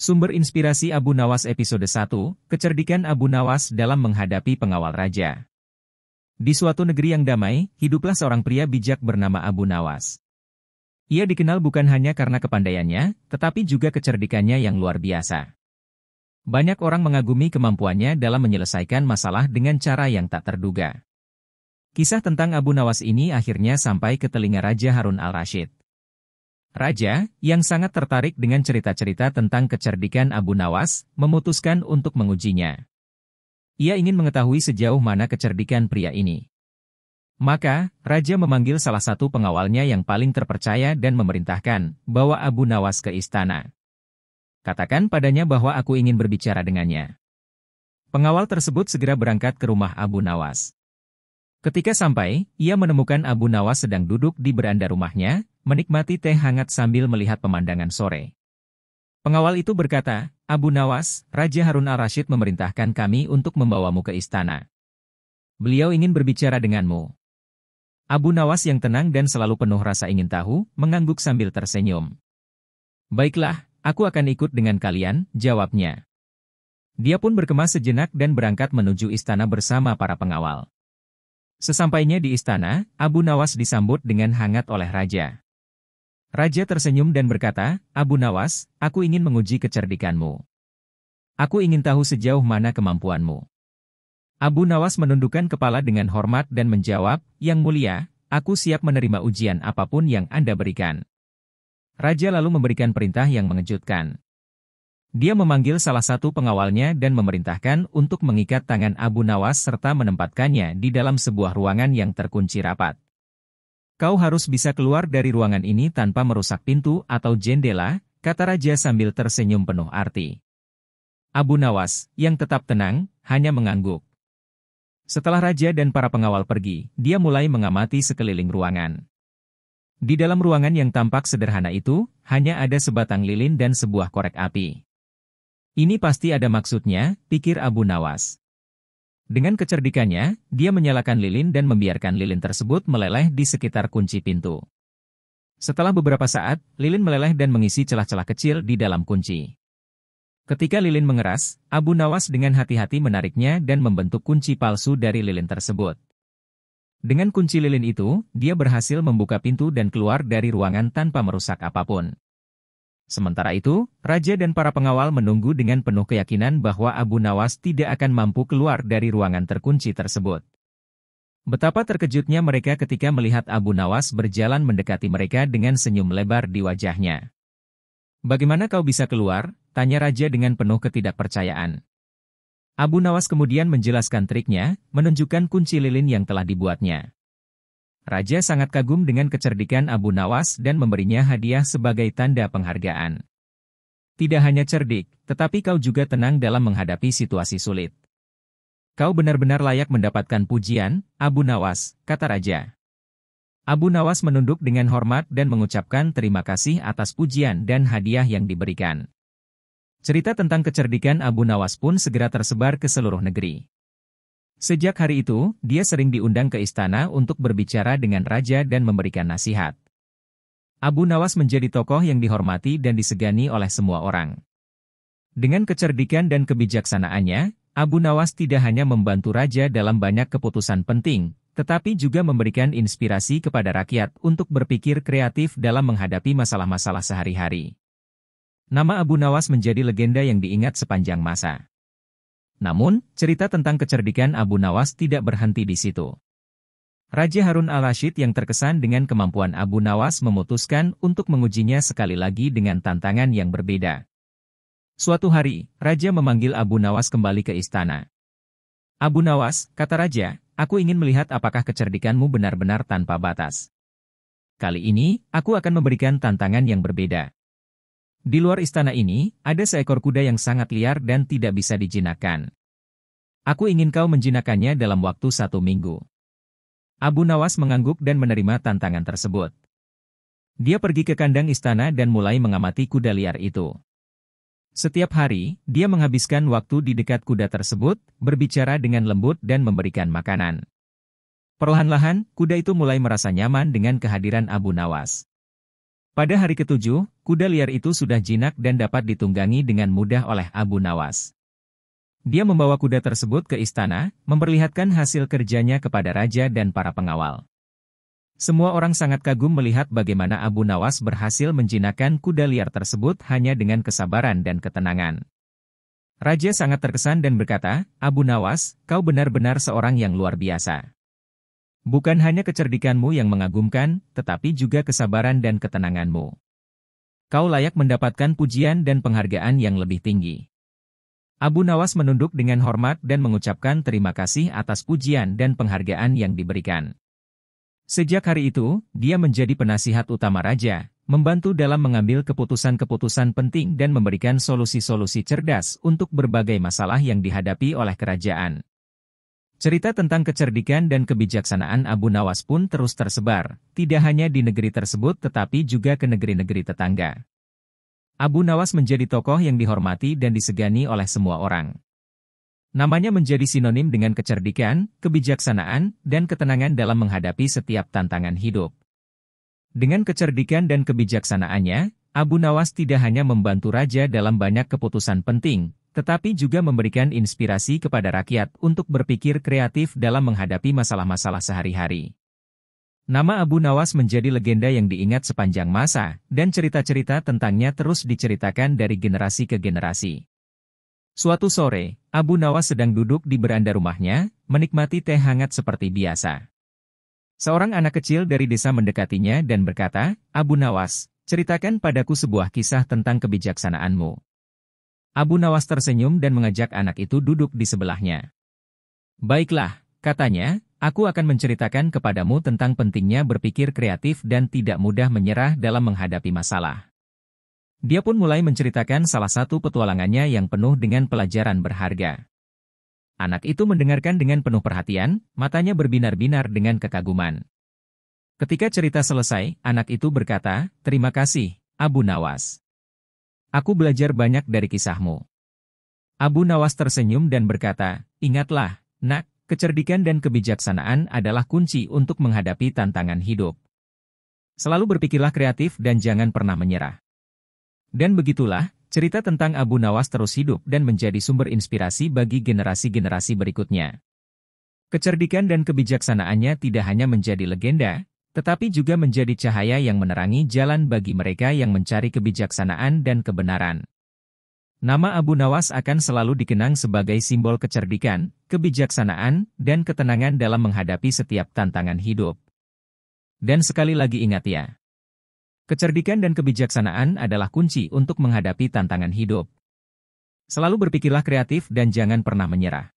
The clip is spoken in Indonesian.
Sumber inspirasi Abu Nawas episode 1, Kecerdikan Abu Nawas dalam menghadapi pengawal raja. Di suatu negeri yang damai, hiduplah seorang pria bijak bernama Abu Nawas. Ia dikenal bukan hanya karena kepandaiannya, tetapi juga kecerdikannya yang luar biasa. Banyak orang mengagumi kemampuannya dalam menyelesaikan masalah dengan cara yang tak terduga. Kisah tentang Abu Nawas ini akhirnya sampai ke telinga Raja Harun al-Rasyid. Raja, yang sangat tertarik dengan cerita-cerita tentang kecerdikan Abu Nawas, memutuskan untuk mengujinya. Ia ingin mengetahui sejauh mana kecerdikan pria ini. Maka, Raja memanggil salah satu pengawalnya yang paling terpercaya dan memerintahkan, bawa Abu Nawas ke istana. Katakan padanya bahwa aku ingin berbicara dengannya. Pengawal tersebut segera berangkat ke rumah Abu Nawas. Ketika sampai, ia menemukan Abu Nawas sedang duduk di beranda rumahnya, menikmati teh hangat sambil melihat pemandangan sore. Pengawal itu berkata, "Abu Nawas, Raja Harun al-Rasyid memerintahkan kami untuk membawamu ke istana. Beliau ingin berbicara denganmu." Abu Nawas yang tenang dan selalu penuh rasa ingin tahu, mengangguk sambil tersenyum. "Baiklah, aku akan ikut dengan kalian," jawabnya. Dia pun berkemas sejenak dan berangkat menuju istana bersama para pengawal. Sesampainya di istana, Abu Nawas disambut dengan hangat oleh Raja. Raja tersenyum dan berkata, "Abu Nawas, aku ingin menguji kecerdikanmu. Aku ingin tahu sejauh mana kemampuanmu." Abu Nawas menundukkan kepala dengan hormat dan menjawab, "Yang mulia, aku siap menerima ujian apapun yang Anda berikan." Raja lalu memberikan perintah yang mengejutkan. Dia memanggil salah satu pengawalnya dan memerintahkan untuk mengikat tangan Abu Nawas serta menempatkannya di dalam sebuah ruangan yang terkunci rapat. "Kau harus bisa keluar dari ruangan ini tanpa merusak pintu atau jendela," kata Raja sambil tersenyum penuh arti. Abu Nawas, yang tetap tenang, hanya mengangguk. Setelah Raja dan para pengawal pergi, dia mulai mengamati sekeliling ruangan. Di dalam ruangan yang tampak sederhana itu, hanya ada sebatang lilin dan sebuah korek api. "Ini pasti ada maksudnya," pikir Abu Nawas. Dengan kecerdikannya, dia menyalakan lilin dan membiarkan lilin tersebut meleleh di sekitar kunci pintu. Setelah beberapa saat, lilin meleleh dan mengisi celah-celah kecil di dalam kunci. Ketika lilin mengeras, Abu Nawas dengan hati-hati menariknya dan membentuk kunci palsu dari lilin tersebut. Dengan kunci lilin itu, dia berhasil membuka pintu dan keluar dari ruangan tanpa merusak apapun. Sementara itu, Raja dan para pengawal menunggu dengan penuh keyakinan bahwa Abu Nawas tidak akan mampu keluar dari ruangan terkunci tersebut. Betapa terkejutnya mereka ketika melihat Abu Nawas berjalan mendekati mereka dengan senyum lebar di wajahnya. "Bagaimana kau bisa keluar?" tanya Raja dengan penuh ketidakpercayaan. Abu Nawas kemudian menjelaskan triknya, menunjukkan kunci lilin yang telah dibuatnya. Raja sangat kagum dengan kecerdikan Abu Nawas dan memberinya hadiah sebagai tanda penghargaan. "Tidak hanya cerdik, tetapi kau juga tenang dalam menghadapi situasi sulit. Kau benar-benar layak mendapatkan pujian, Abu Nawas," kata Raja. Abu Nawas menunduk dengan hormat dan mengucapkan terima kasih atas pujian dan hadiah yang diberikan. Cerita tentang kecerdikan Abu Nawas pun segera tersebar ke seluruh negeri. Sejak hari itu, dia sering diundang ke istana untuk berbicara dengan Raja dan memberikan nasihat. Abu Nawas menjadi tokoh yang dihormati dan disegani oleh semua orang. Dengan kecerdikan dan kebijaksanaannya, Abu Nawas tidak hanya membantu Raja dalam banyak keputusan penting, tetapi juga memberikan inspirasi kepada rakyat untuk berpikir kreatif dalam menghadapi masalah-masalah sehari-hari. Nama Abu Nawas menjadi legenda yang diingat sepanjang masa. Namun, cerita tentang kecerdikan Abu Nawas tidak berhenti di situ. Raja Harun al-Rasyid yang terkesan dengan kemampuan Abu Nawas memutuskan untuk mengujinya sekali lagi dengan tantangan yang berbeda. Suatu hari, Raja memanggil Abu Nawas kembali ke istana. "Abu Nawas," kata Raja, "aku ingin melihat apakah kecerdikanmu benar-benar tanpa batas. Kali ini, aku akan memberikan tantangan yang berbeda. Di luar istana ini, ada seekor kuda yang sangat liar dan tidak bisa dijinakkan. Aku ingin kau menjinakkannya dalam waktu 1 minggu." Abu Nawas mengangguk dan menerima tantangan tersebut. Dia pergi ke kandang istana dan mulai mengamati kuda liar itu. Setiap hari, dia menghabiskan waktu di dekat kuda tersebut, berbicara dengan lembut dan memberikan makanan. Perlahan-lahan, kuda itu mulai merasa nyaman dengan kehadiran Abu Nawas. Pada hari ketujuh, kuda liar itu sudah jinak dan dapat ditunggangi dengan mudah oleh Abu Nawas. Dia membawa kuda tersebut ke istana, memperlihatkan hasil kerjanya kepada raja dan para pengawal. Semua orang sangat kagum melihat bagaimana Abu Nawas berhasil menjinakkan kuda liar tersebut hanya dengan kesabaran dan ketenangan. Raja sangat terkesan dan berkata, "Abu Nawas, kau benar-benar seorang yang luar biasa. Bukan hanya kecerdikanmu yang mengagumkan, tetapi juga kesabaran dan ketenanganmu. Kau layak mendapatkan pujian dan penghargaan yang lebih tinggi." Abu Nawas menunduk dengan hormat dan mengucapkan terima kasih atas pujian dan penghargaan yang diberikan. Sejak hari itu, dia menjadi penasihat utama raja, membantu dalam mengambil keputusan-keputusan penting dan memberikan solusi-solusi cerdas untuk berbagai masalah yang dihadapi oleh kerajaan. Cerita tentang kecerdikan dan kebijaksanaan Abu Nawas pun terus tersebar, tidak hanya di negeri tersebut tetapi juga ke negeri-negeri tetangga. Abu Nawas menjadi tokoh yang dihormati dan disegani oleh semua orang. Namanya menjadi sinonim dengan kecerdikan, kebijaksanaan, dan ketenangan dalam menghadapi setiap tantangan hidup. Dengan kecerdikan dan kebijaksanaannya, Abu Nawas tidak hanya membantu raja dalam banyak keputusan penting, tetapi juga memberikan inspirasi kepada rakyat untuk berpikir kreatif dalam menghadapi masalah-masalah sehari-hari. Nama Abu Nawas menjadi legenda yang diingat sepanjang masa, dan cerita-cerita tentangnya terus diceritakan dari generasi ke generasi. Suatu sore, Abu Nawas sedang duduk di beranda rumahnya, menikmati teh hangat seperti biasa. Seorang anak kecil dari desa mendekatinya dan berkata, "Abu Nawas, ceritakan padaku sebuah kisah tentang kebijaksanaanmu." Abu Nawas tersenyum dan mengajak anak itu duduk di sebelahnya. "Baiklah," katanya, "aku akan menceritakan kepadamu tentang pentingnya berpikir kreatif dan tidak mudah menyerah dalam menghadapi masalah." Dia pun mulai menceritakan salah satu petualangannya yang penuh dengan pelajaran berharga. Anak itu mendengarkan dengan penuh perhatian, matanya berbinar-binar dengan kekaguman. Ketika cerita selesai, anak itu berkata, "Terima kasih, Abu Nawas. Aku belajar banyak dari kisahmu." Abu Nawas tersenyum dan berkata, "Ingatlah, nak, kecerdikan dan kebijaksanaan adalah kunci untuk menghadapi tantangan hidup. Selalu berpikirlah kreatif dan jangan pernah menyerah." Dan begitulah, cerita tentang Abu Nawas terus hidup dan menjadi sumber inspirasi bagi generasi-generasi berikutnya. Kecerdikan dan kebijaksanaannya tidak hanya menjadi legenda, tetapi juga menjadi cahaya yang menerangi jalan bagi mereka yang mencari kebijaksanaan dan kebenaran. Nama Abu Nawas akan selalu dikenang sebagai simbol kecerdikan, kebijaksanaan, dan ketenangan dalam menghadapi setiap tantangan hidup. Dan sekali lagi ingat ya, kecerdikan dan kebijaksanaan adalah kunci untuk menghadapi tantangan hidup. Selalu berpikirlah kreatif dan jangan pernah menyerah.